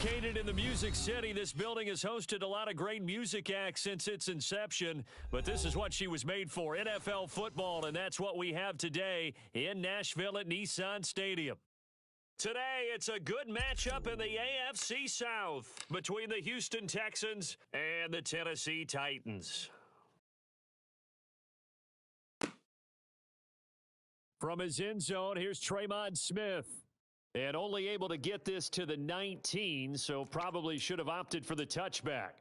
Located in the Music City, this building has hosted a lot of great music acts since its inception, but this is what she was made for, NFL football, and that's what we have today in Nashville at Nissan Stadium. Today, it's a good matchup in the AFC South between the Houston Texans and the Tennessee Titans. From his end zone, here's Tremont Smith. And only able to get this to the 19, so probably should have opted for the touchback.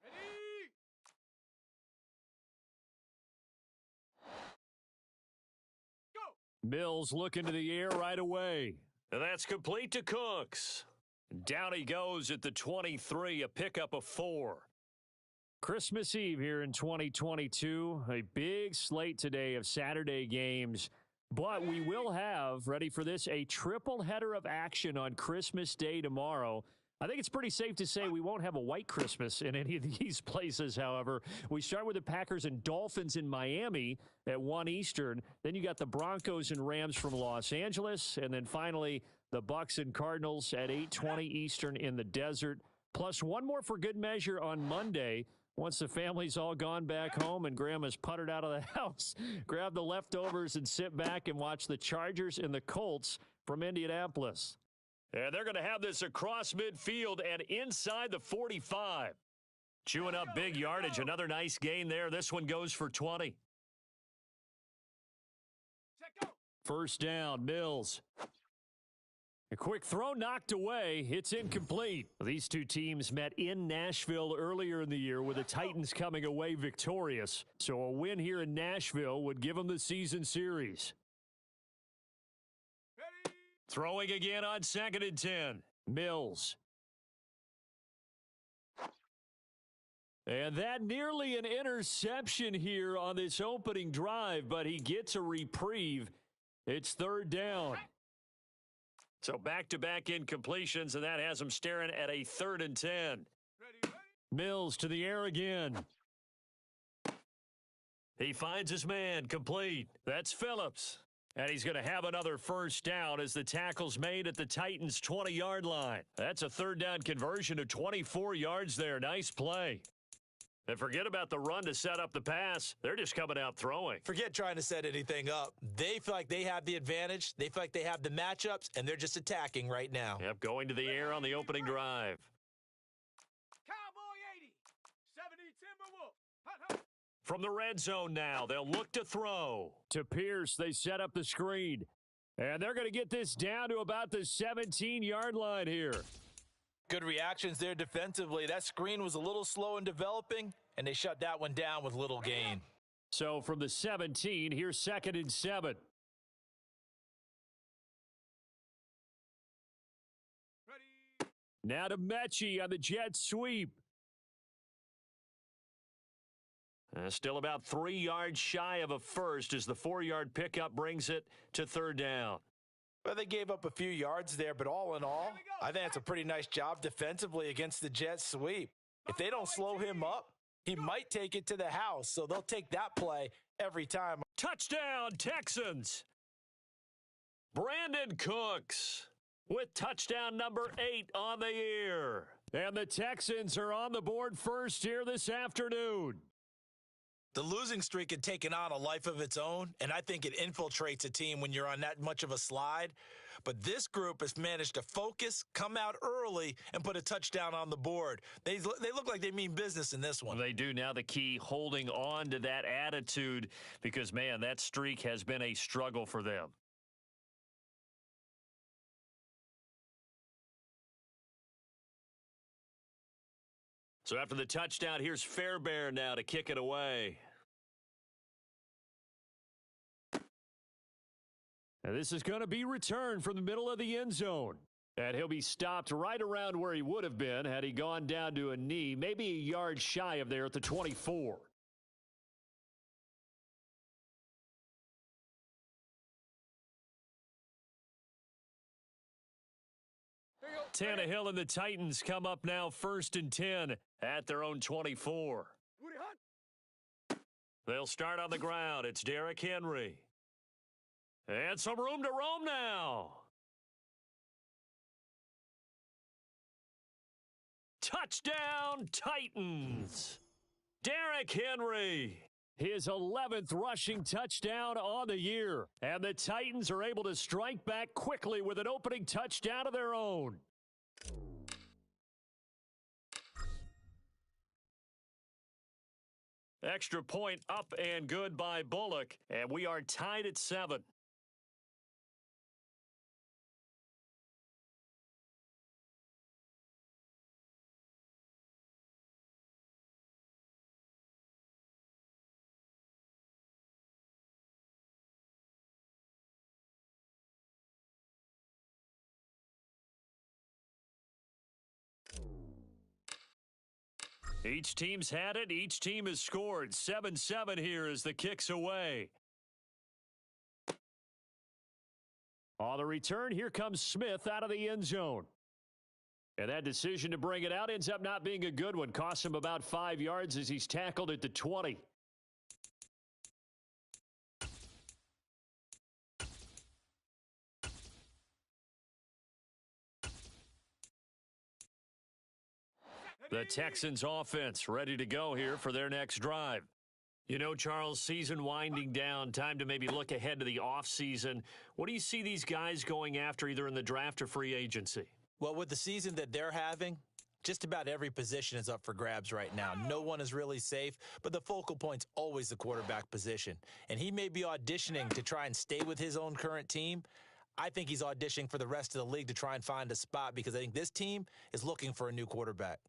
Ready? Go! Mills looking to the air right away. And that's complete to Cooks. Down he goes at the 23, a pickup of 4. Christmas Eve here in 2022, a big slate today of Saturday games, but we will have, ready for this, a triple header of action on Christmas Day tomorrow. I think it's pretty safe to say we won't have a white Christmas in any of these places, however. We start with the Packers and Dolphins in Miami at 1 Eastern. Then you got the Broncos and Rams from Los Angeles, and then finally the Bucs and Cardinals at 8:20 Eastern in the desert. Plus one more for good measure on Monday. Once the family's all gone back home and Grandma's puttered out of the house, grab the leftovers and sit back and watch the Chargers and the Colts from Indianapolis. And they're going to have this across midfield and inside the 45. Chewing up big yardage. Another nice gain there. This one goes for 20. First down, Mills. A quick throw knocked away. It's incomplete. These two teams met in Nashville earlier in the year with the Titans coming away victorious. So a win here in Nashville would give them the season series. Ready? Throwing again on 2nd and 10. Mills. And that nearly an interception here on this opening drive, but he gets a reprieve. It's 3rd down. So back-to-back incompletions, and that has him staring at a 3rd and 10. Ready? Mills to the air again. He finds his man, complete. That's Phillips. And he's going to have another first down as the tackle's made at the Titans' 20-yard line. That's a 3rd down conversion of 24 yards there. Nice play. And forget about the run to set up the pass. They're just coming out throwing. Forget trying to set anything up. They feel like they have the advantage. They feel like they have the matchups, and they're just attacking right now. Yep, going to the air on the opening drive. Cowboy 80. 70 Timberwolf. Hut, hut. From the red zone now, they'll look to throw. To Pierce, they set up the screen. And they're going to get this down to about the 17-yard line here. Good reactions there defensively. That screen was a little slow in developing, and they shut that one down with little gain. So from the 17, here's 2nd and 7. Ready? Now to Mechie on the jet sweep. Still about 3 yards shy of a first as the 4-yard pickup brings it to 3rd down. Well, they gave up a few yards there, but all in all, I think it's a pretty nice job defensively against the jet sweep. If they don't slow him up, he might take it to the house, so they'll take that play every time. Touchdown, Texans! Brandon Cooks with touchdown number 8 on the year. And the Texans are on the board first here this afternoon. The losing streak had taken on a life of its own, and I think it infiltrates a team when you're on that much of a slide. But this group has managed to focus, come out early, and put a touchdown on the board. They look like they mean business in this one. They do. Now the key, holding on to that attitude, because, man, that streak has been a struggle for them. So after the touchdown, here's Fairbairn now to kick it away. And this is going to be returned from the middle of the end zone. And he'll be stopped right around where he would have been had he gone down to a knee, maybe a yard shy of there at the 24. Tannehill and the Titans come up now 1st and 10 at their own 24. They'll start on the ground. It's Derrick Henry. And some room to roam now. Touchdown, Titans. Derrick Henry. His 11th rushing touchdown on the year. And the Titans are able to strike back quickly with an opening touchdown of their own. Extra point up and good by Bullock. And we are tied at 7. Each team's had it. Each team has scored. 7-7 here as the kick's away. On the return, here comes Smith out of the end zone. And that decision to bring it out ends up not being a good one. Costs him about 5 yards as he's tackled at the 20. The Texans offense ready to go here for their next drive. You know, Charles, season winding down, time to maybe look ahead to the offseason. What do you see these guys going after either in the draft or free agency? Well, with the season that they're having, just about every position is up for grabs right now. No one is really safe, but the focal point's always the quarterback position. And he may be auditioning to try and stay with his own current team. I think he's auditioning for the rest of the league to try and find a spot because I think this team is looking for a new quarterback.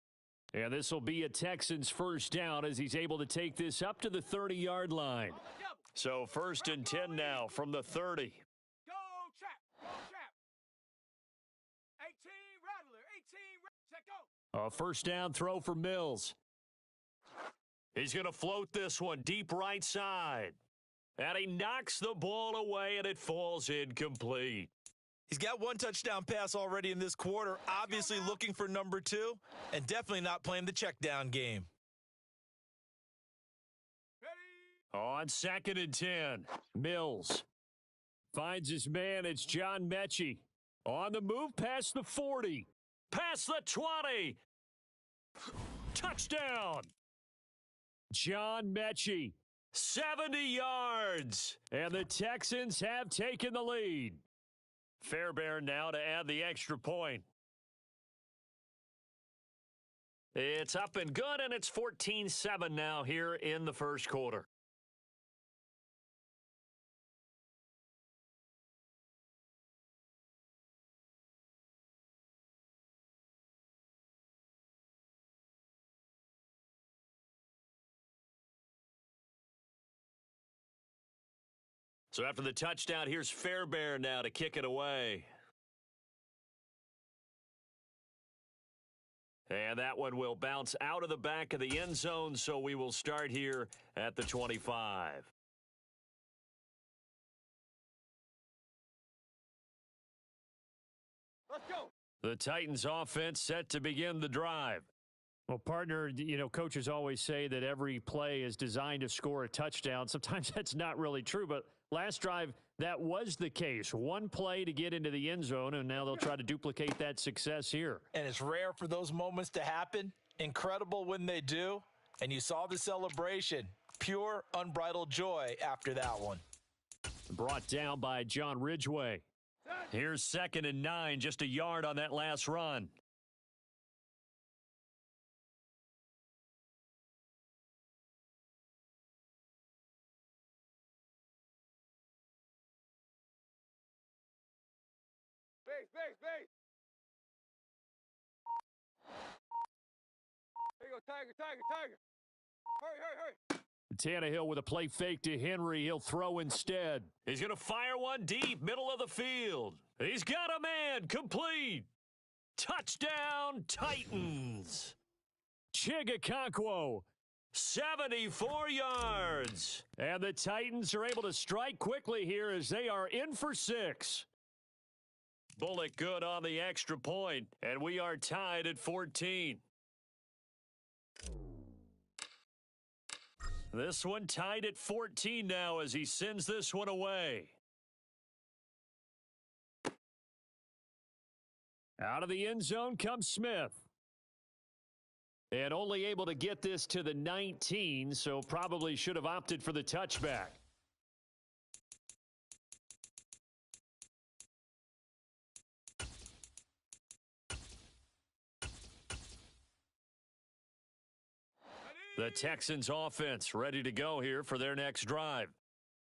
And this will be a Texans first down as he's able to take this up to the 30-yard line. So 1st and 10 now from the 30. Go, trap. Go, trap. 18, Rattler. 18, set go. A first down throw for Mills. He's going to float this one deep right side. And he knocks the ball away, and it falls incomplete. He's got one touchdown pass already in this quarter, obviously looking for number 2, and definitely not playing the check down game. Ready. On 2nd and 10, Mills finds his man. It's John Mechie. On the move past the 40, past the 20. Touchdown. John Mechie, 70 yards. And the Texans have taken the lead. Fairbairn now to add the extra point. It's up and good, and it's 14-7 now here in the first quarter. So after the touchdown, here's Fairbairn now to kick it away. And that one will bounce out of the back of the end zone, so we will start here at the 25. Let's go. The Titans offense set to begin the drive. Well, partner, you know, coaches always say that every play is designed to score a touchdown. Sometimes that's not really true, but last drive, that was the case. One play to get into the end zone, and now they'll try to duplicate that success here. And it's rare for those moments to happen. Incredible when they do. And you saw the celebration. Pure, unbridled joy after that one. Brought down by John Ridgway. Here's 2nd and 9, just a yard on that last run. Base. There you go, Tiger. Hurry. Tannehill with a play fake to Henry. He'll throw instead. He's going to fire one deep, middle of the field. He's got a man, complete. Touchdown, Titans. Chigakonkwo, 74 yards. And the Titans are able to strike quickly here as they are in for 6. Bullock good on the extra point, and we are tied at 14. This one tied at 14 now as he sends this one away. Out of the end zone comes Smith. And only able to get this to the 19, so probably should have opted for the touchback. The Texans offense ready to go here for their next drive.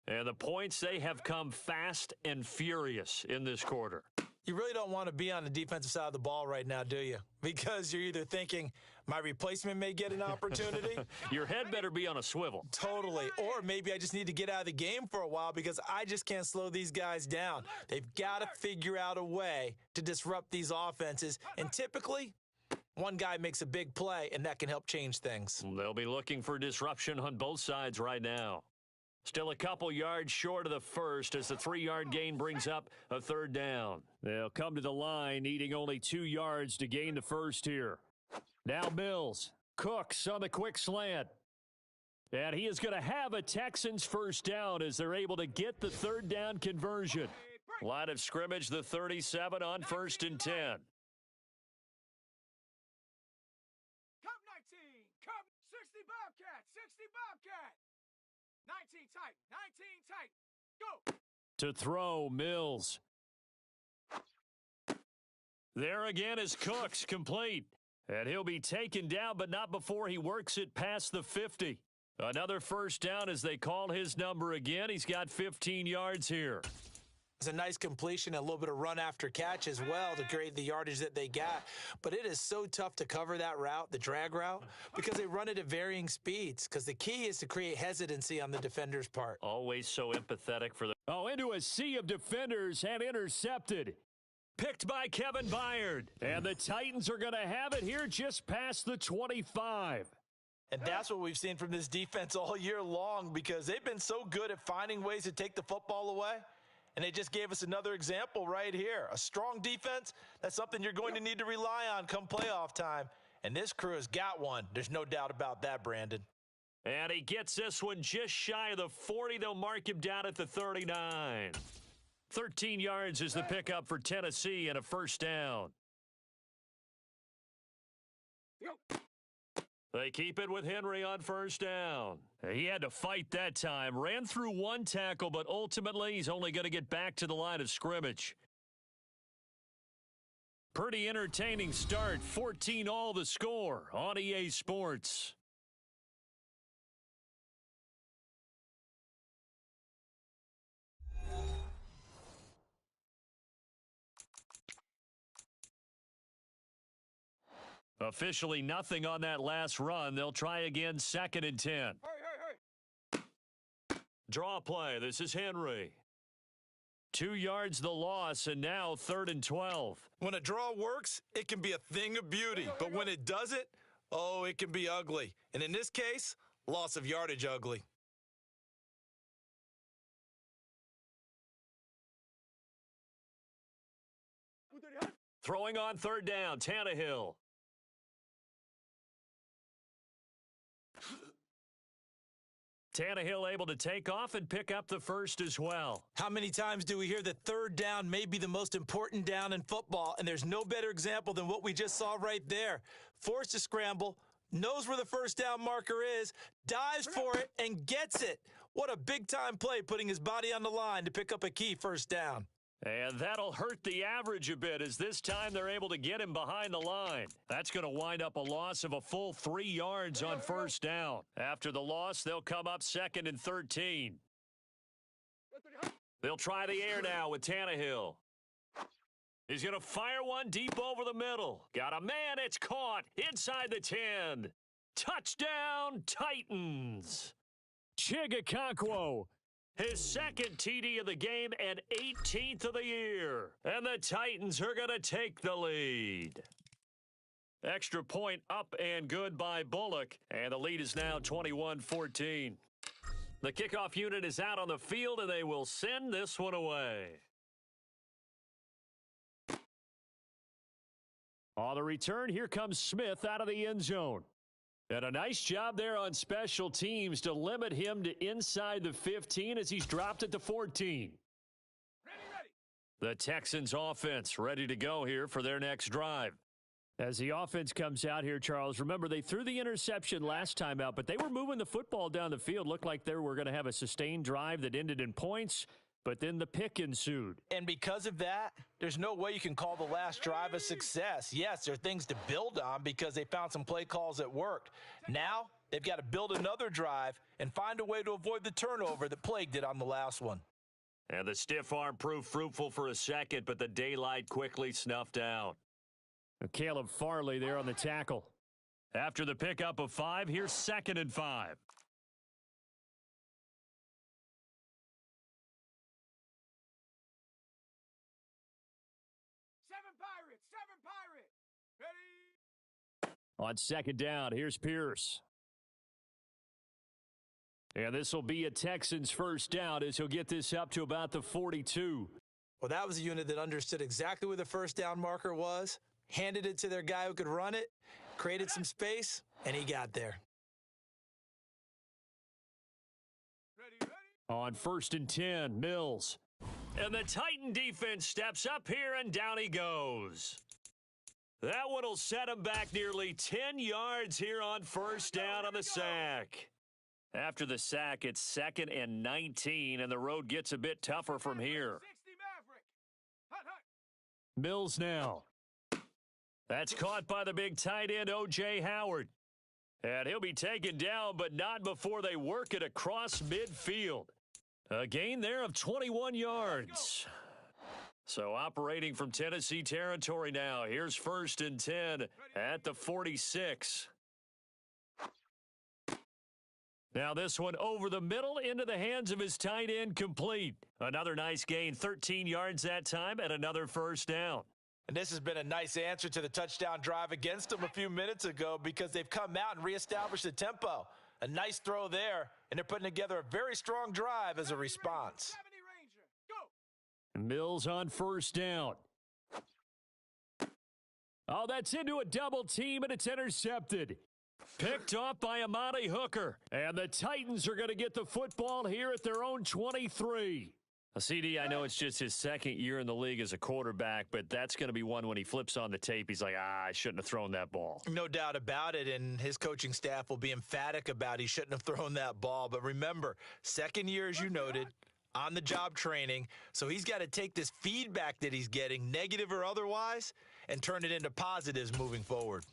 And the points, they have come fast and furious in this quarter. You really don't want to be on the defensive side of the ball right now, do you? Because you're either thinking, my replacement may get an opportunity. Your head better be on a swivel. Totally. Or maybe I just need to get out of the game for a while because I just can't slow these guys down. They've got to figure out a way to disrupt these offenses. And typically, one guy makes a big play, and that can help change things. They'll be looking for disruption on both sides right now. Still a couple yards short of the first as the 3-yard gain brings up a third down. They'll come to the line, needing only 2 yards to gain the first here. Now Mills. Cooks on the quick slant. And he is going to have a Texans first down as they're able to get the third down conversion. Line of scrimmage, the 37 on 1st and 10. Come 19. Come 60 Bobcat. 60 Bobcat. 19 tight. 19 tight. Go. To throw, Mills. There again is Cooks, complete. And he'll be taken down, but not before he works it past the 50. Another first down as they call his number again. He's got 15 yards here. It's a nice completion, a little bit of run after catch as well to create the yardage that they got. But it is so tough to cover that route, the drag route, because they run it at varying speeds. Because the key is to create hesitancy on the defender's part. Always so empathetic for the... Oh, into a sea of defenders and intercepted. Picked by Kevin Byard. And the Titans are going to have it here just past the 25. And that's what we've seen from this defense all year long because they've been so good at finding ways to take the football away. And they just gave us another example right here. A strong defense, that's something you're going to need to rely on come playoff time. And this crew has got one. There's no doubt about that, Brandon. And he gets this one just shy of the 40. They'll mark him down at the 39. 13 yards is the pickup for Tennessee and a first down. They keep it with Henry on first down. He had to fight that time. Ran through one tackle, but ultimately he's only going to get back to the line of scrimmage. Pretty entertaining start. 14-all the score on EA Sports. Officially nothing on that last run. They'll try again, 2nd and 10. Hey. Draw play. This is Henry. 2 yards the loss, and now 3rd and 12. When a draw works, it can be a thing of beauty. But when it doesn't, oh, it can be ugly. And in this case, loss of yardage ugly. Throwing on 3rd down, Tannehill. Tannehill able to take off and pick up the first as well. How many times do we hear that 3rd down may be the most important down in football, and there's no better example than what we just saw right there. Forced to scramble, knows where the first down marker is, dives for it, and gets it. What a big-time play putting his body on the line to pick up a key first down. And that'll hurt the average a bit as this time they're able to get him behind the line. That's going to wind up a loss of a full 3 yards on first down. After the loss, they'll come up 2nd and 13. They'll try the air now with Tannehill. He's going to fire one deep over the middle. Got a man, it's caught inside the 10. Touchdown, Titans. Chigakonkwo. His 2nd TD of the game and 18th of the year. And the Titans are going to take the lead. Extra point up and good by Bullock. And the lead is now 21-14. The kickoff unit is out on the field, and they will send this one away. On the return, here comes Smith out of the end zone. And a nice job there on special teams to limit him to inside the 15 as he's dropped it to 14. Ready. The Texans offense ready to go here for their next drive. As the offense comes out here, Charles, remember they threw the interception last time out, but they were moving the football down the field. Looked like they were going to have a sustained drive that ended in points, but then the pick ensued. And because of that, there's no way you can call the last drive a success. Yes, there are things to build on because they found some play calls that worked. Now, they've got to build another drive and find a way to avoid the turnover that plagued it on the last one. And the stiff arm proved fruitful for a second, but the daylight quickly snuffed out. Caleb Farley there on the tackle. After the pickup of 5, here's 2nd and 5. Seven Pirates. Ready? On 2nd down, here's Pierce. And this will be a Texans first down as he'll get this up to about the 42. Well, that was a unit that understood exactly where the first down marker was, handed it to their guy who could run it, created some space, and he got there. Ready? On 1st and 10, Mills. And the Titan defense steps up here, and down he goes. That one will set him back nearly 10 yards here on first down on the sack. After the sack, it's 2nd and 19, and the road gets a bit tougher from here. 60 Maverick. Hut. Mills now. That's caught by the big tight end, O.J. Howard. And he'll be taken down, but not before they work it across midfield. A gain there of 21 yards. So operating from Tennessee territory now. Here's 1st and 10 at the 46. Now this one over the middle into the hands of his tight end, complete. Another nice gain, 13 yards that time, and another first down. And this has been a nice answer to the touchdown drive against them a few minutes ago because they've come out and reestablished the tempo. A nice throw there, and they're putting together a very strong drive as a response. 70 Ranger. Go. Mills on first down. Oh, that's into a double team, and it's intercepted. Picked off by Amani Hooker. And the Titans are going to get the football here at their own 23. CD, I know it's just his 2nd year in the league as a quarterback, but that's going to be one when he flips on the tape, he's like, I shouldn't have thrown that ball. No doubt about it, and his coaching staff will be emphatic about he shouldn't have thrown that ball. But remember, 2nd year, as you noted, on-the-job training, so he's got to take this feedback that he's getting, negative or otherwise, and turn it into positives moving forward.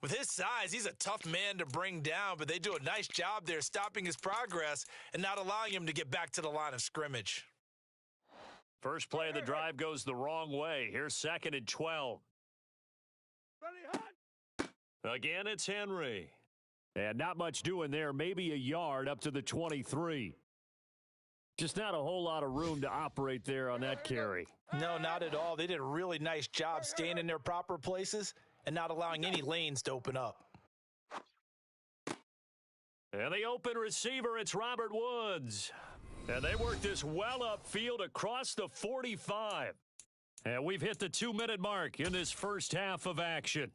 With his size, he's a tough man to bring down, but they do a nice job there stopping his progress and not allowing him to get back to the line of scrimmage. First play of the drive goes the wrong way. Here's 2nd and 12. Ready, Hunt. Again, it's Henry. And not much doing there, maybe a yard up to the 23. Just not a whole lot of room to operate there on that carry. No, not at all. They did a really nice job staying in their proper places and not allowing any lanes to open up. And the open receiver, it's Robert Woods. And they work this well upfield across the 45. And we've hit the 2-minute mark in this first half of action.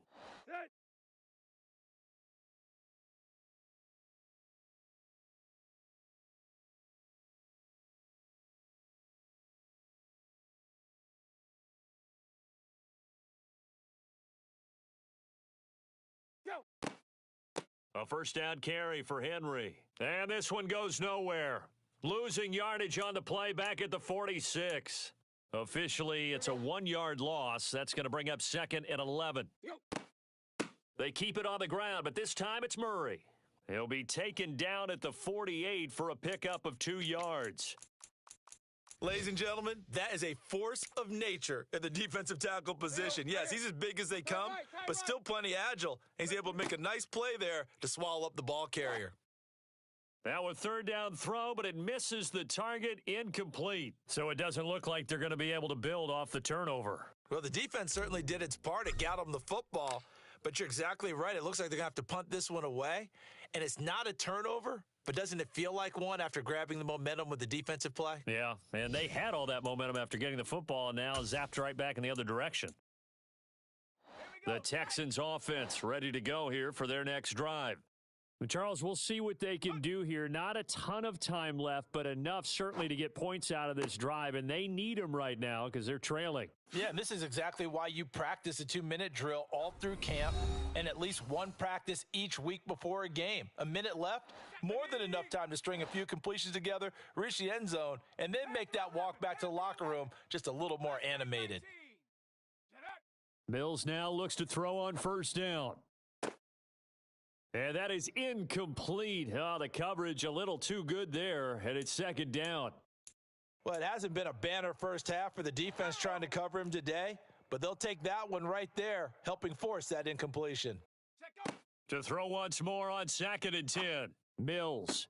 A first down carry for Henry. And this one goes nowhere. Losing yardage on the play back at the 46. Officially, it's a 1-yard loss. That's going to bring up 2nd and 11. They keep it on the ground, but this time it's Murray. He'll be taken down at the 48 for a pickup of 2 yards. Ladies and gentlemen, that is a force of nature at the defensive tackle position. Yes, he's as big as they come, but still plenty agile. He's able to make a nice play there to swallow up the ball carrier. Now a 3rd down throw, but it misses the target, incomplete. So it doesn't look like they're going to be able to build off the turnover. Well, the defense certainly did its part. It got them the football, but you're exactly right. It looks like they're going to have to punt this one away, and it's not a turnover, but doesn't it feel like one after grabbing the momentum with the defensive play? Yeah, and they had all that momentum after getting the football, and now zapped right back in the other direction. The Texans offense ready to go here for their next drive. Charles, we'll see what they can do here. Not a ton of time left, but enough certainly to get points out of this drive, and they need them right now because they're trailing. Yeah, and this is exactly why you practice a 2-minute drill all through camp and at least one practice each week before a game. A minute left, more than enough time to string a few completions together, reach the end zone, and then make that walk back to the locker room just a little more animated. Mills now looks to throw on first down. And that is incomplete. Oh, the coverage a little too good there, and it's second down. Well, it hasn't been a banner first half for the defense trying to cover him today, but they'll take that one right there, helping force that incompletion. To throw once more on 2nd and 10. Mills.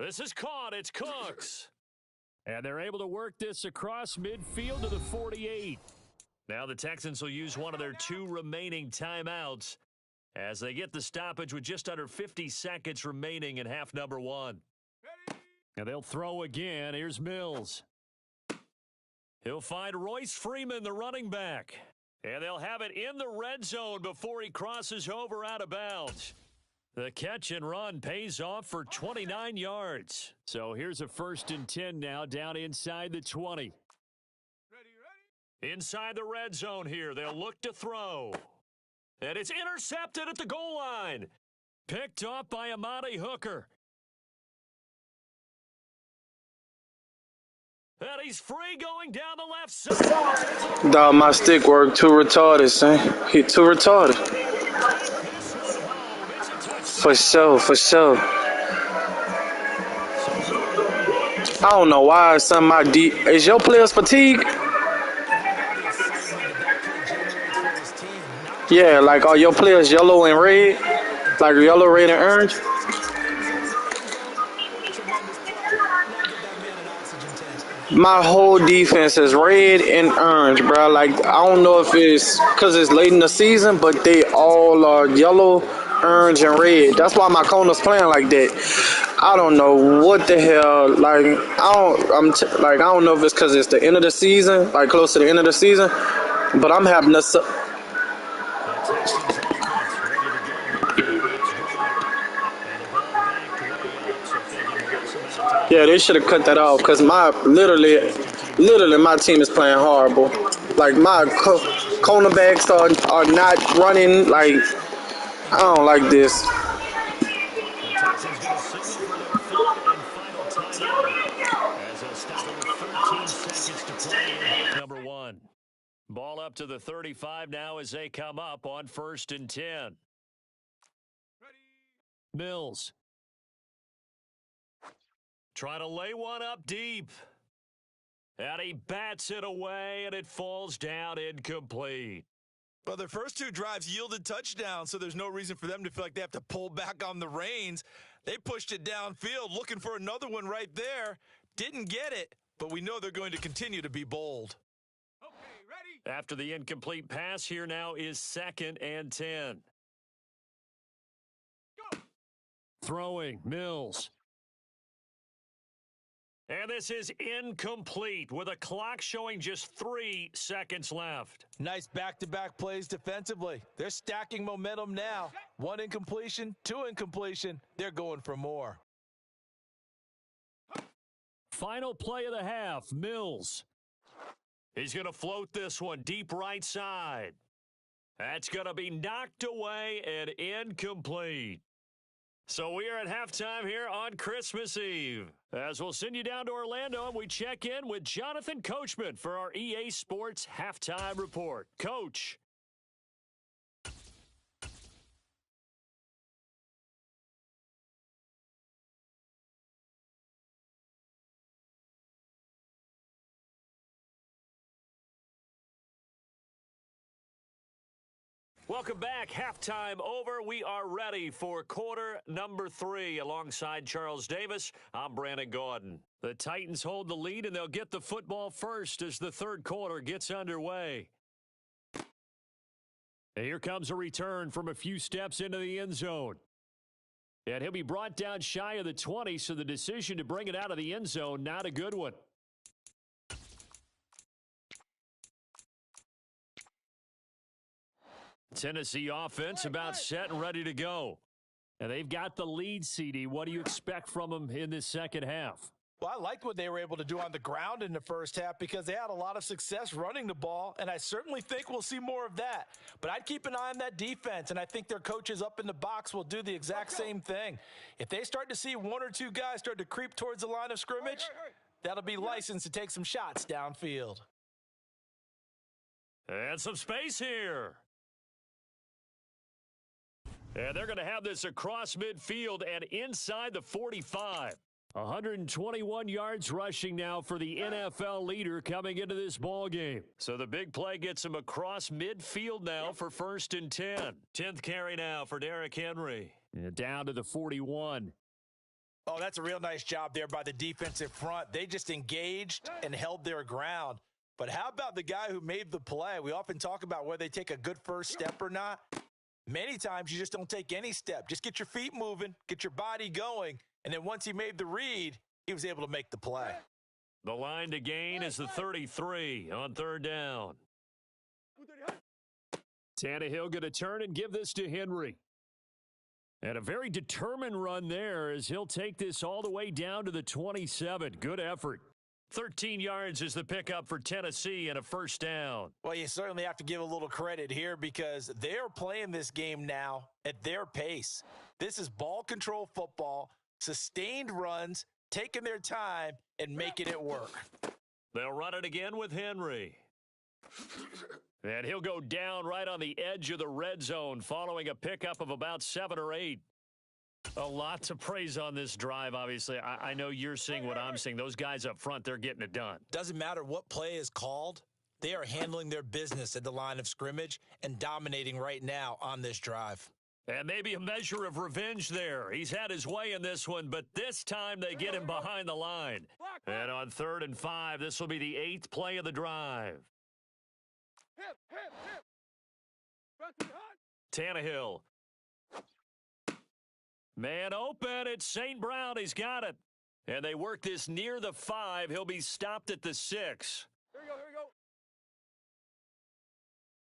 This is caught. It's Cooks. And they're able to work this across midfield to the 48. Now the Texans will use one of their 2 remaining timeouts as they get the stoppage with just under 50 seconds remaining in half number 1. And they'll throw again. Here's Mills. He'll find Royce Freeman, the running back. And they'll have it in the red zone before he crosses over out of bounds. The catch and run pays off for 29 yards. So here's a 1st and 10 now down inside the 20. Inside the red zone here. They'll look to throw. And it's intercepted at the goal line. Picked off by Amani Hooker. And he's free going down the left side. Dog, my stick work too retarded, son. He too retarded. For sure, for sure. I don't know why some of my is your players fatigue? Yeah, like are your players yellow and red? Like yellow, red, and orange? My whole defense is red and orange, bro. Like, I don't know if it's because it's late in the season, but they all are yellow, orange, and red. That's why my corner's playing like that. I don't know what the hell. Like, I don't know if it's because it's the end of the season, like close to the end of the season, but I'm having this. Yeah, they should have cut that off because literally my team is playing horrible. Like my cornerbacks are not running. Like I don't like this. Number 1. Ball up to the 35 now as they come up on 1st and 10. Mills. Trying to lay one up deep. And he bats it away, and it falls down incomplete. Well, their first 2 drives yielded touchdowns, so there's no reason for them to feel like they have to pull back on the reins. They pushed it downfield, looking for another one right there. Didn't get it, but we know they're going to continue to be bold. Okay, ready? After the incomplete pass, here now is 2nd and 10. Go. Throwing, Mills. And this is incomplete with a clock showing just 3 seconds left. Nice back-to-back plays defensively. They're stacking momentum now. 1 incompletion, 2 incompletion. They're going for more. Final play of the half, Mills. He's going to float this one deep right side. That's going to be knocked away and incomplete. So we are at halftime here on Christmas Eve. As we'll send you down to Orlando, and we check in with Jonathan Coachman for our EA Sports Halftime Report. Coach. Welcome back. Halftime over. We are ready for quarter number 3. Alongside Charles Davis, I'm Brandon Gordon. The Titans hold the lead, and they'll get the football first as the third quarter gets underway. And here comes a return from a few steps into the end zone. And he'll be brought down shy of the 20, so the decision to bring it out of the end zone, not a good one. Tennessee offense about set and ready to go. And they've got the lead, CD. What do you expect from them in this second half? Well, I liked what they were able to do on the ground in the first half because they had a lot of success running the ball, and I certainly think we'll see more of that. But I'd keep an eye on that defense, and I think their coaches up in the box will do the exact same thing. If they start to see one or two guys start to creep towards the line of scrimmage, that'll be licensed to take some shots downfield. And some space here. And they're going to have this across midfield and inside the 45. 121 yards rushing now for the NFL leader coming into this ball game. So the big play gets him across midfield now for 1st and 10. 10th carry now for Derrick Henry. And down to the 41. Oh, that's a real nice job there by the defensive front. They just engaged and held their ground. But how about the guy who made the play? We often talk about whether they take a good first step or not. Many times you just don't take any step. Just get your feet moving, get your body going. And then once he made the read, he was able to make the play. The line to gain is the 33 on 3rd down. Tannehill going to turn and give this to Henry. And a very determined run there as he'll take this all the way down to the 27. Good effort. 13 yards is the pickup for Tennessee and a 1st down. Well, you certainly have to give a little credit here because they're playing this game now at their pace. This is ball control football. Sustained runs, taking their time, and making it work. They'll run it again with Henry. And he'll go down right on the edge of the red zone following a pickup of about 7 or 8. A lot to praise on this drive, obviously. I know you're seeing what I'm seeing. Those guys up front, they're getting it done. Doesn't matter what play is called. They are handling their business at the line of scrimmage and dominating right now on this drive. And maybe a measure of revenge there. He's had his way in this one, but this time they get him behind the line. And on 3rd and 5, this will be the 8th play of the drive. Tannehill. Man open, it's St. Brown, he's got it. And they work this near the 5, he'll be stopped at the 6. Here we go.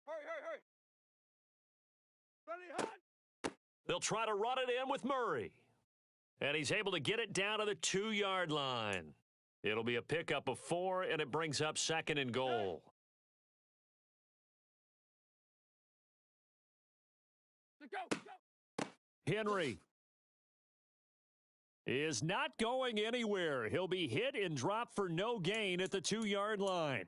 Hurry. Ready, hot. They'll try to run it in with Murray. And he's able to get it down to the 2-yard line. It'll be a pickup of 4, and it brings up 2nd and goal. Go. Henry is not going anywhere. He'll be hit and dropped for no gain at the 2-yard line.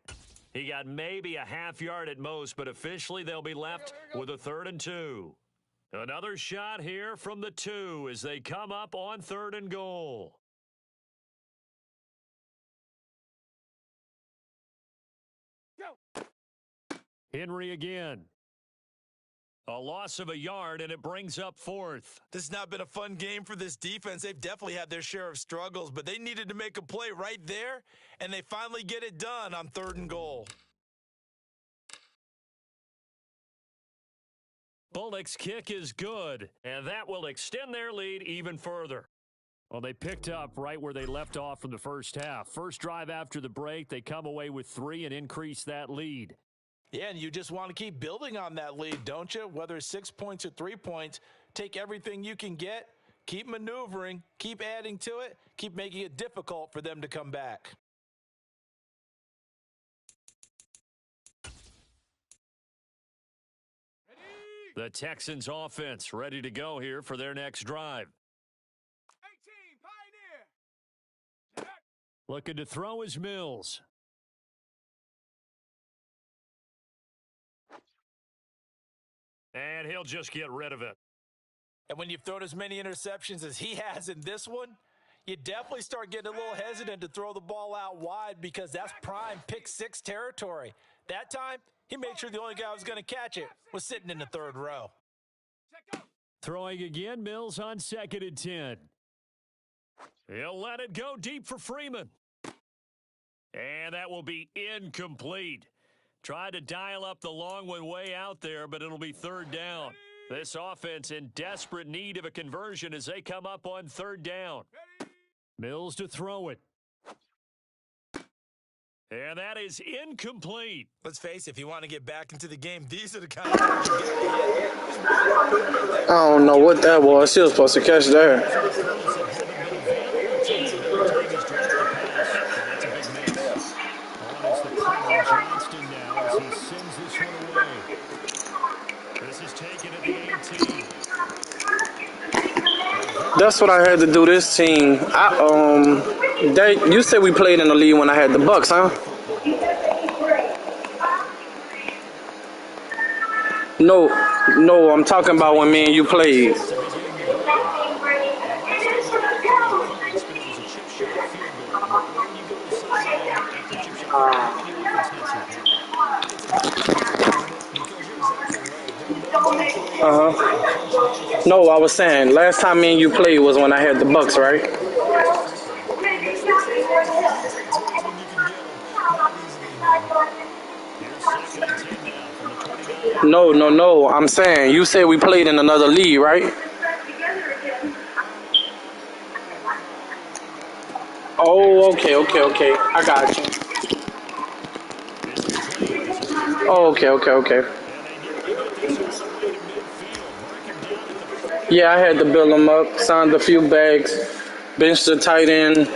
He got maybe a half yard at most, but officially they'll be left with a 3rd and 2. Another shot here from the 2 as they come up on 3rd and goal. Go. Henry again. A loss of a yard, and it brings up 4th. This has not been a fun game for this defense. They've definitely had their share of struggles, but they needed to make a play right there, and they finally get it done on 3rd and goal. Bullock's kick is good, and that will extend their lead even further. Well, they picked up right where they left off from the first half. First drive after the break, they come away with 3 and increase that lead. Yeah, and you just want to keep building on that lead, don't you? Whether it's 6 points or 3 points, take everything you can get, keep maneuvering, keep adding to it, keep making it difficult for them to come back. The Texans offense ready to go here for their next drive. 18, Pioneer. Looking to throw is Mills. And he'll just get rid of it. And when you've thrown as many interceptions as he has in this one, you definitely start getting a little hesitant to throw the ball out wide because that's prime pick 6 territory. That time, he made sure the only guy who was going to catch it was sitting in the 3rd row. Throwing again, Mills on 2nd and 10. He'll let it go deep for Freeman. And that will be incomplete. Tried to dial up the long one way out there, but it'll be 3rd down. This offense in desperate need of a conversion as they come up on 3rd down. Mills to throw it. And that is incomplete. Let's face it, if you want to get back into the game, these are the kind of throws you got to hit. He's wide open right there. I don't know what that was. She was supposed to catch that. Those are the throws that haven't been available to him every time he's dropped the pass. And that's a big miss. On is the punter, Johnston, now as he sends this one away. This is taken at the 18. That's what I had to do this team. You said we played in the league when I had the Bucks, huh? No, I'm talking about when me and you played. No, I was saying last time me and you played was when I had the Bucks, right? No. I'm saying you said we played in another league, right? Oh, okay. I got you. Oh, okay. Yeah, I had to build them up, signed a few bags, benched the tight end.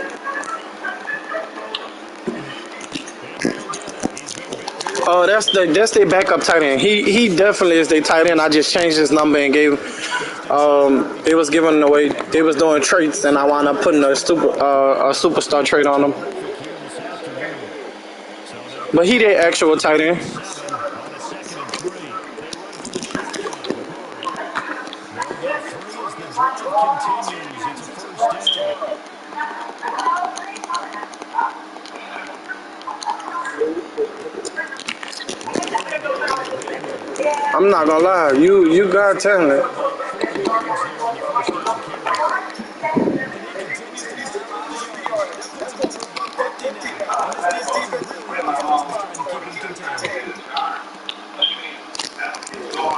Oh, that's their backup tight end. He definitely is their tight end. I just changed his number and gave. They was giving away. They was doing traits, and I wound up putting a superstar trait on him. But he their actual tight end. I'm not gonna lie, you got talent.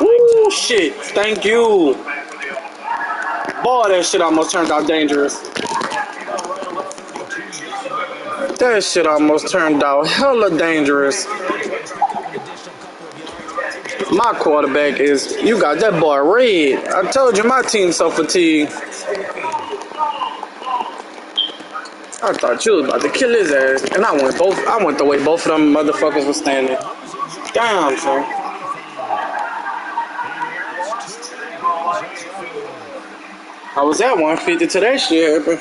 Ooh, shit! Thank you. Boy, that shit almost turned out dangerous. That shit almost turned out hella dangerous. My quarterback is, you got that boy red. I told you my team's so fatigued. I thought you was about to kill his ass. And I went the way both of them motherfuckers were standing. Damn, son. I was at 150 to that shit happened.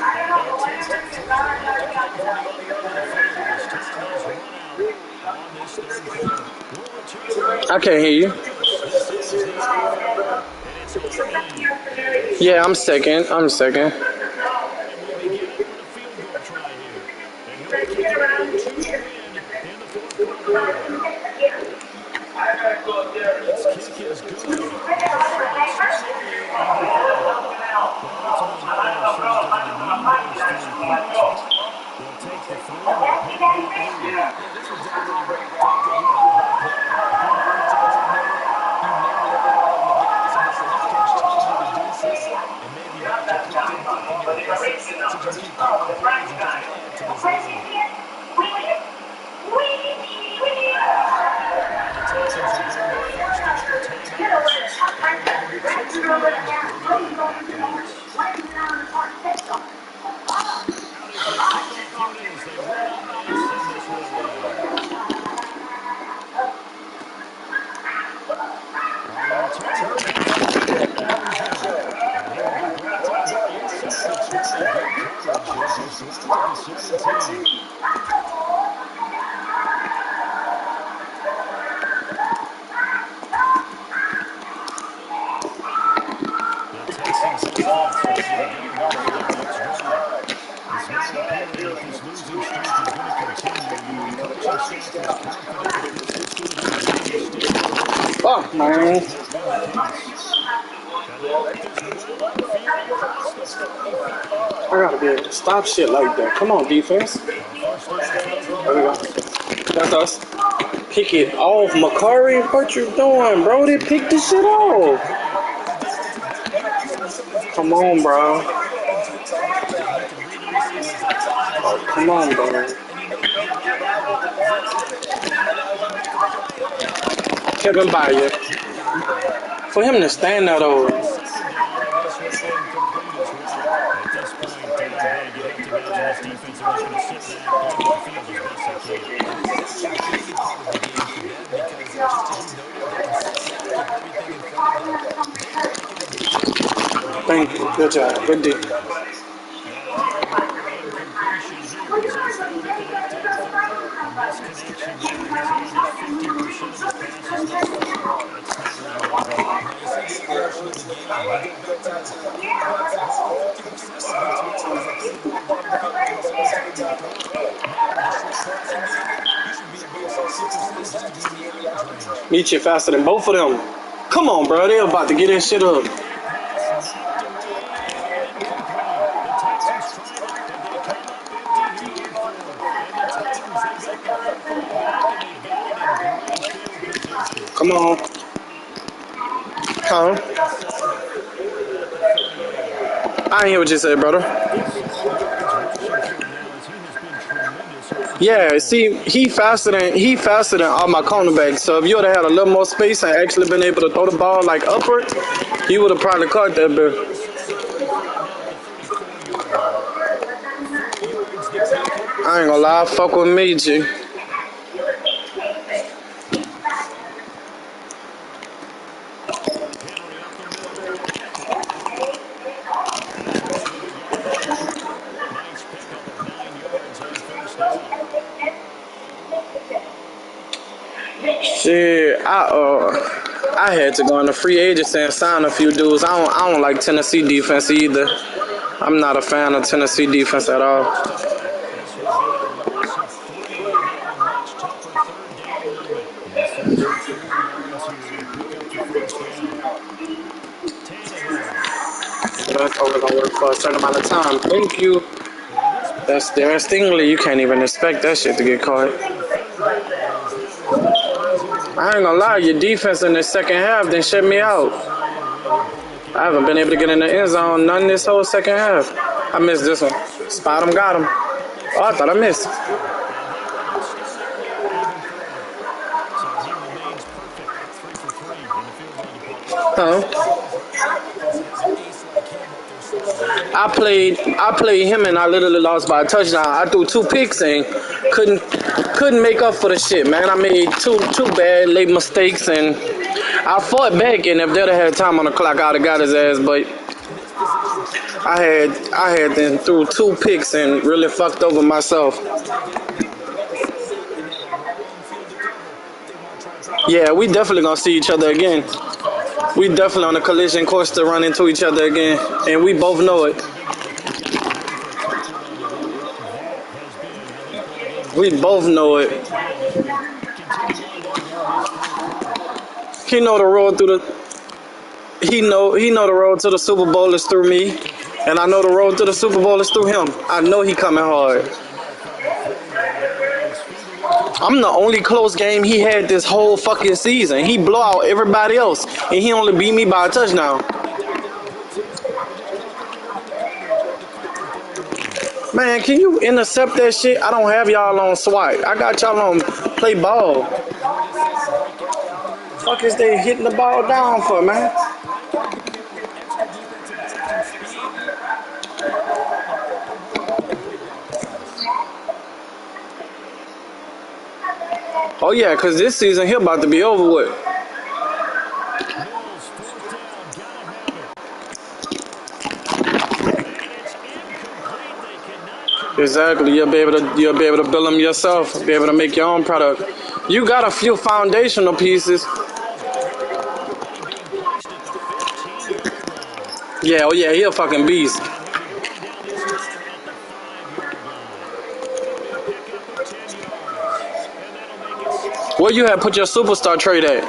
I can't hear you. Yeah, I'm second. Fuck, man. I gotta be able to stop shit like that. Come on, defense. There we go. That's us. Pick it off, Makari. What you doing, bro? They picked this shit off. Come on, bro. Oh, come on, bro. you know you're getting ready to lay the balls in there, and then he allows you to make a play on it. Kevin Bayou. For him to stand there though. Second down, and this one incomplete as well. At this point, Big, you'd have to imagine this defense, they're just going to sit back, look at the field as best they can. And this is actually the easy part of the game for them because, just as you noted, they can sit back, keep everything in front of them. They don't like it in this type of game. Thank you. Good job. Good D. And another incompletion here as they fail to connect on third. A misconnection there. He's handed 50% of his passes thus far. That's not where you want to be. Now you see the evolution of the game. You go back to quarterbacks involved 50% of the time because they put the ball downfield almost every time they throw it. Now with a short passing game, you should be above 60% just to be in the average range. Meet you faster than both of them. Come on, bro. They're about to get this shit up. Pass knocked away and incomplete. The Texans tried it, but they come up empty here on fourth. And the Titans, they've got the football back, and they've got it in great field position. Come on. Huh? Inside the 4 at the 38. I ain't hear what you said, brother. 57 yards rushing for him now as he has been tremendous. Yeah, see, he faster than all my cornerbacks. So if you would have had a little more space and actually been able to throw the ball like upward, he would have probably caught that bit. I ain't gonna lie, fuck with me, G. Shit, I had to go into free agency and sign a few dudes. I don't like Tennessee defense either. I'm not a fan of Tennessee defense at all. This would be a loss of 3, and now a much tougher third down moment. He starts with 4 yards here to pick up the first down. Tannehill. That's only gonna work for a certain amount of time. Thank you. That's Darren Stingley. You can't even expect that shit to get caught. I ain't gonna lie, your defense in the second half then shut me out. I haven't been able to get in the end zone none this whole second half. I missed this one. Spot him, got him. Oh, I thought I missed. I played him and I literally lost by a touchdown. I threw 2 picks and couldn't make up for the shit, man. I made two bad late mistakes and I fought back, and if they'd have had time on the clock, I'd have got his ass, but I had then threw 2 picks and really fucked over myself. Yeah, we definitely gonna see each other again. We definitely on a collision course to run into each other again, and we both know it. We both know it. He know the road through the. He know the road to the Super Bowl is through me, and I know the road to the Super Bowl is through him. I know he coming hard. I'm the only close game he had this whole fucking season. He blow out everybody else, and he only beat me by a touchdown. Man, can you intercept that shit? I don't have y'all on SWAT. I got y'all on play ball. Fuck is they hitting the ball down for, man? Oh yeah, cause this season he about to be over with. Exactly, you'll be able to build them yourself, be able to make your own product. You got a few foundational pieces. Yeah, oh yeah, he a fucking beast. Where you had put your superstar trade at?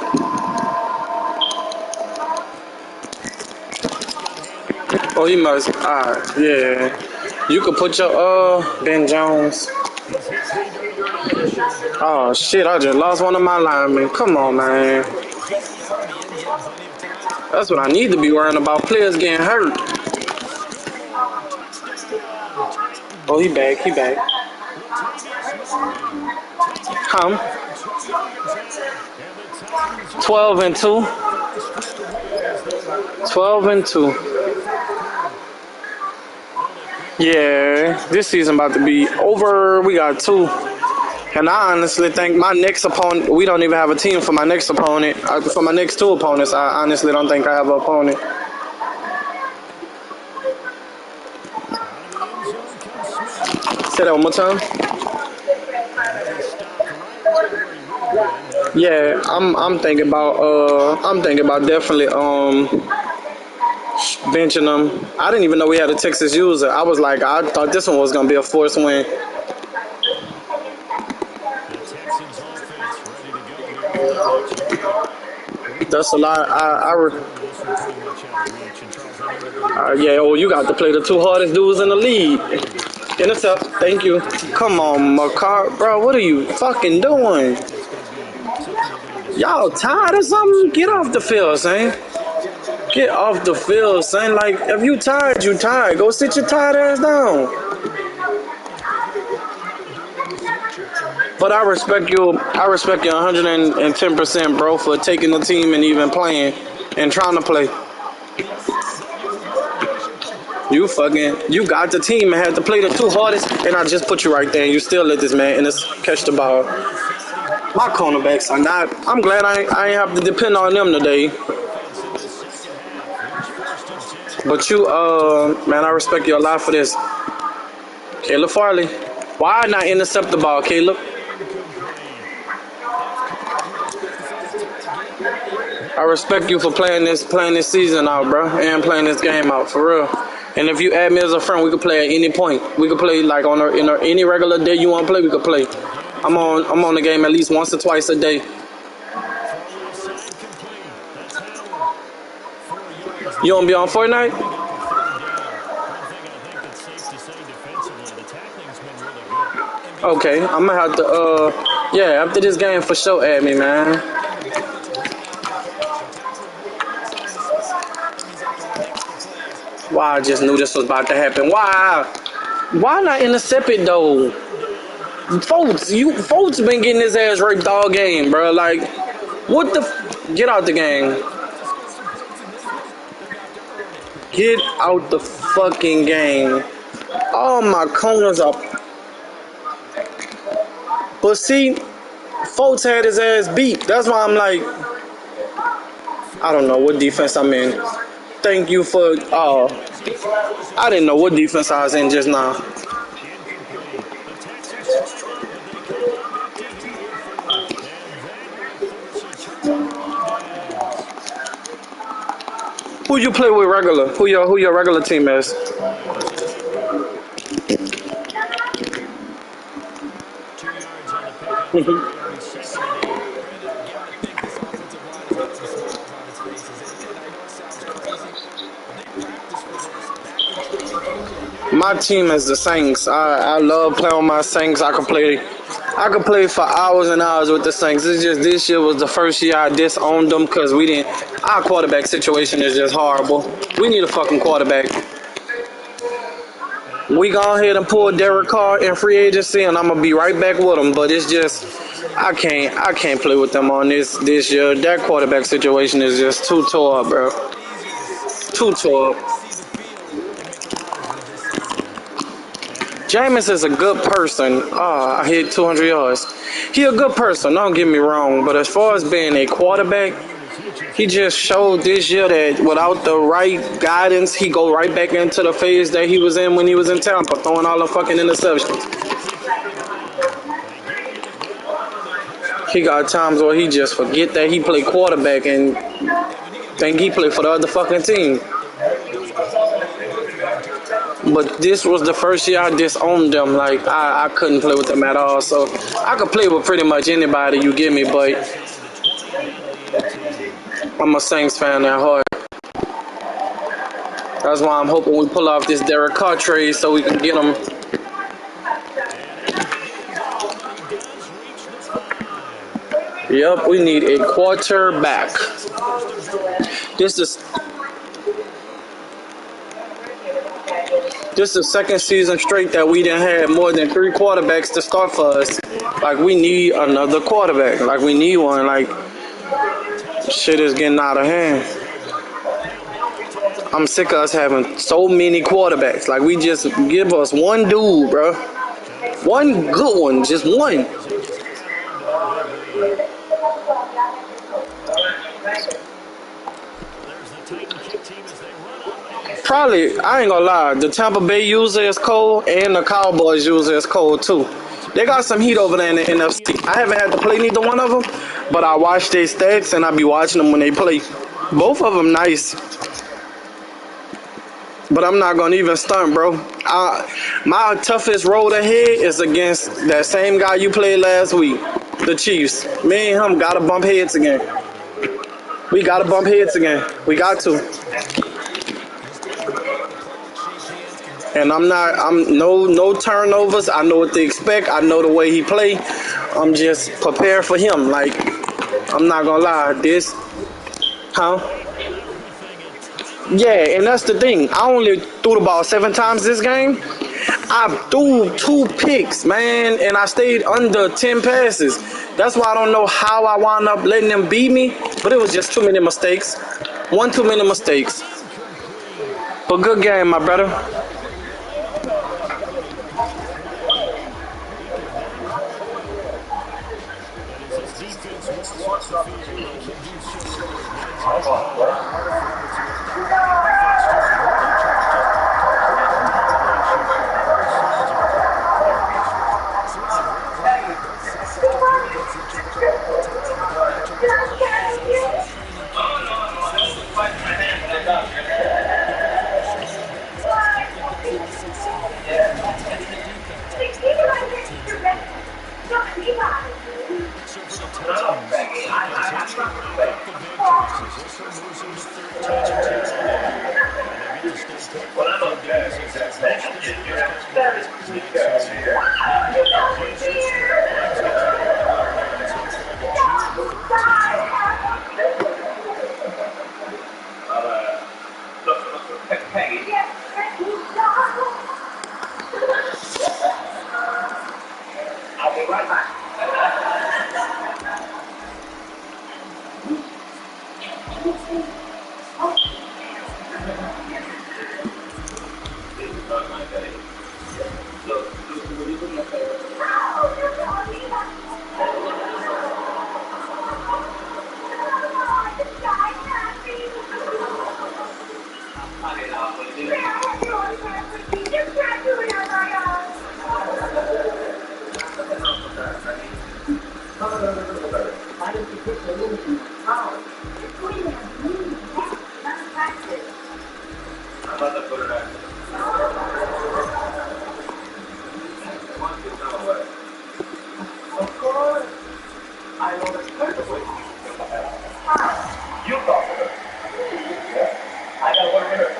Oh, he must. Alright, yeah. You could put your Ben Jones. Oh shit, I just lost one of my linemen. Come on, man. That's what I need to be worrying about. Players getting hurt. Oh, he back. Huh? 12 and 2. 12 and 2. Yeah, this season about to be over. We got 2. And I honestly think my next opponent, we don't even have a team for my next opponent. For my next 2 opponents, I honestly don't think I have an opponent. Say that one more time. Yeah, I'm thinking about definitely benching them. I didn't even know we had a Texas user. I was like, I thought this one was gonna be a forced win. That's a lot. Yeah, oh, you got to play the 2 hardest dudes in the league. Intercept. Thank you. Come on, McCart. Bro, what are you fucking doing? Y'all tired or something? Get off the field, son. Get off the field, son. Like, if you tired, you tired. Go sit your tired ass down. But I respect you 110%, bro, for taking the team and even playing and trying to play. You got the team and had to play the 2 hardest, and I just put you right there, and you still let this man and just catch the ball. My cornerbacks are not. I'm glad I ain't have to depend on them today. But you, man, I respect you a lot for this. Caleb Farley. Why not intercept the ball, Caleb? I respect you for playing this season out, bro, and playing this game out, for real. And if you add me as a friend, we could play at any point. We could play like any regular day you want to play. We could play. I'm on the game at least once or twice a day. You don't be on Fortnite? Okay, I'm gonna have to. Yeah, after this game for sure, add me, man. Wow, I just knew this was about to happen. Why not intercept it though? Folks been getting his ass raped all game, bro. Like, what the? Get out the game. Get out the fucking game. All my corners are. But see, folks had his ass beat. That's why I'm like, I don't know what defense I'm in. Thank you for. I didn't know what defense I was in just now. Who you play with regular? Who your regular team is? My team is the Saints. I love playing with my Saints. I could play for hours and hours with the Saints. It's just this year was the first year I disowned them because our quarterback situation is just horrible. We need a fucking quarterback. We go ahead and pull Derek Carr in free agency, and I'm gonna be right back with him. But it's just I can't play with them on this year. That quarterback situation is just too tore up, bro. Too tore up. Jameis is a good person. I hit 200 yards. He a good person, don't get me wrong. But as far as being a quarterback, he just showed this year that without the right guidance, he go right back into the phase that he was in when he was in Tampa, throwing all the fucking interceptions. He got times where he just forget that he played quarterback and think he played for the other fucking team. But this was the first year I disowned them. Like, I couldn't play with them at all. So I could play with pretty much anybody you give me, but I'm a Saints fan at heart. That's why I'm hoping we pull off this Derek Carr trade so we can get him. Yep, we need a quarterback. This is... This is the second season straight that we didn't have more than 3 quarterbacks to start for us. Like, we need another quarterback. Like, we need one. Like, shit is getting out of hand. I'm sick of us having so many quarterbacks. Like, we just give us one dude, bro. One good one, just one. Probably, I ain't gonna lie, the Tampa Bay user is cold and the Cowboys user is cold too. They got some heat over there in the NFC. I haven't had to play neither one of them, but I watch their stats and I be watching them when they play. Both of them nice. But I'm not gonna even stunt, bro. My toughest road ahead is against that same guy you played last week, the Chiefs. Me and him gotta bump heads again. We gotta bump heads again. We got to. And I'm no turnovers. I know what to expect. I know the way he play. I'm just prepared for him. Like, I'm not gonna lie, Yeah, and that's the thing. I only threw the ball 7 times this game. I threw 2 picks, man, and I stayed under 10 passes. That's why I don't know how I wound up letting them beat me, but it was just too many mistakes. One too many mistakes. But good game, my brother. I'll be right back. Of course, I know this perfectly. You talk to her. I got one minute.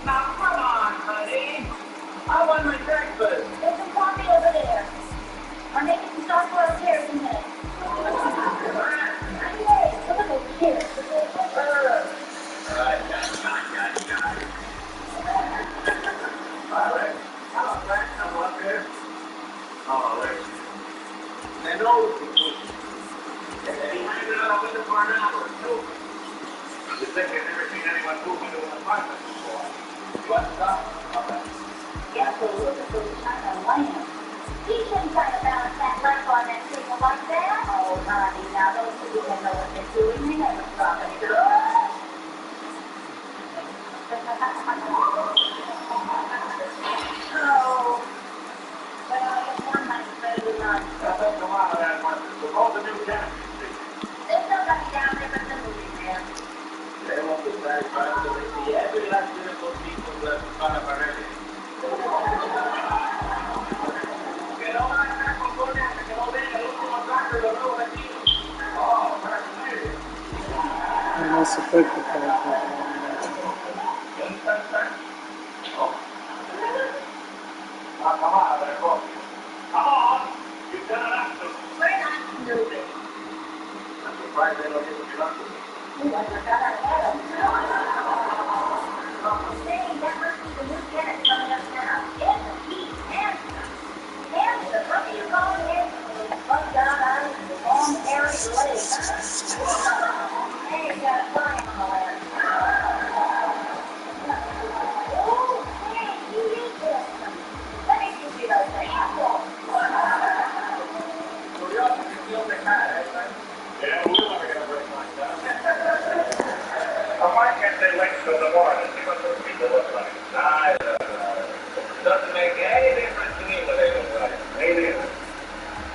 Now, come on, honey. I want my breakfast. There's some coffee over there. Or maybe some soft-boiled carrots in there. Hey, look at those carrots. All right. Come up here. All right. And those people. And then he hanging out with the for an hour or two. You think you've never seen anyone move into an apartment before? What's up? Yeah, so look at those China lamps. He shouldn't try to balance that lamp on that table like that. Oh, honey, now those people don't know what they're doing. They never stop it. Oh, well, it's one night better than none. That's a lot of that one. Suppose the new tenant. There's nobody down there but the movie man. They won't be satisfied until they see every last bit of those people left in front of already. Que no van a estar conformes hasta que no vean el último saco de los nuevos vecinos. Oh, That's a picture. Come on, there, boy. Come on. You've done enough to. We're not moving. I'm surprised they don't get the truck. Hey, that must be the new tenant coming up now. It's a heat answer. Answer. What do you call an answer? Bust out out of the long hairy leg. Hey, you got a fly on the land. Oh, hey, you need this. Let me give you those things. Yeah, we're never going to break like that. Why can't they wait till the morning and see what those people look like? Doesn't make any difference to me what they look like. They do.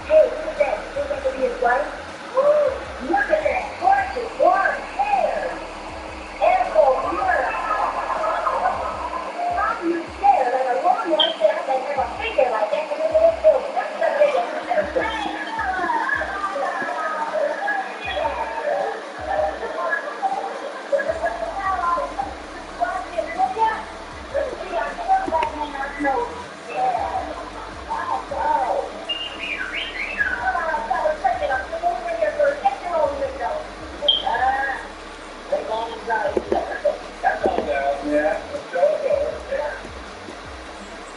Hey, who's that? You think that could be his wife? Woo! Look at that gorgeous blonde hair. Apple mirror. How do you share that a woman like that can have a figure like that in a little building? That's the biggest thing. Yeah, let's go.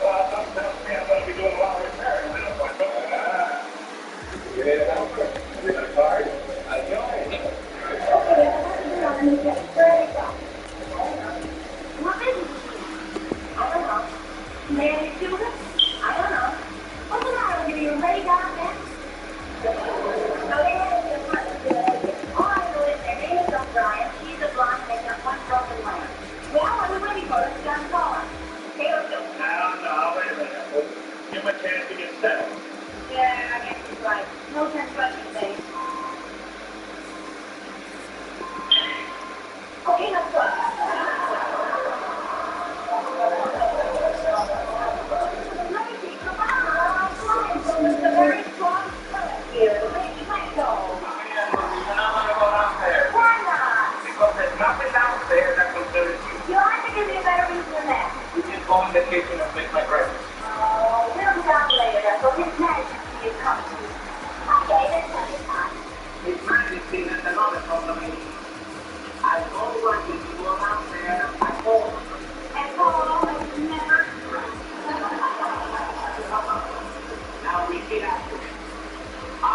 Well, I'm going to be doing a lot of repairing. You need a help? You need a card? I joined. Mary Susan? I don't know. What's the matter with you? You ready down there? No, they haven't been much good. All I know is their name is O'Brien. She's a blonde and they got one broken leg. Well, what are we waiting for? It's done calling. Hey, No, wait a minute. Well, give him a chance to get settled. yeah, I guess he's right. No sense rushing things. Okay, let's go. It's a very strong current here. The way you might go. You're not going to go downstairs. Why not? Because there's nothing downstairs that considers you. You'll have to give me a better reason than that. You just go in the kitchen and make my breakfast. Oh, we'll be down later. So His Majesty is coming. Okay, that's not his time. His Majesty has another problem. I told you I need to go downstairs. I told him. And Paul has never. Now repeat after me. I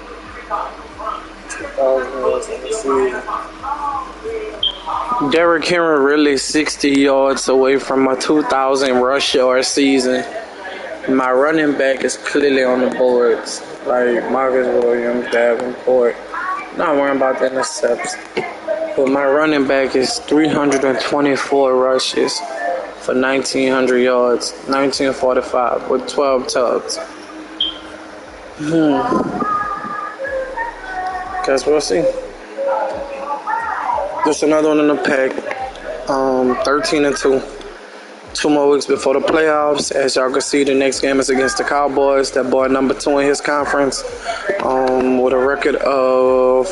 will become front. 2000. Derrick Henry really 60 yards away from a 2,000 rush yard season. My running back is clearly on the boards, like Marcus Williams, Davenport. Not worrying about the intercepts. But my running back is 324 rushes for 1,900 yards, 1945 with 12 tugs. Guess we'll see. Just another one in the pack. 13-2. 2 more weeks before the playoffs. As y'all can see, the next game is against the Cowboys. That boy number 2 in his conference. With a record of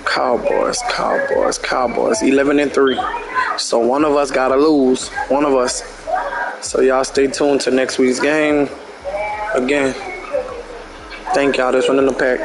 Cowboys, 11-3. So one of us gotta lose. One of us. So y'all stay tuned to next week's game. Again, thank y'all. This one in the pack.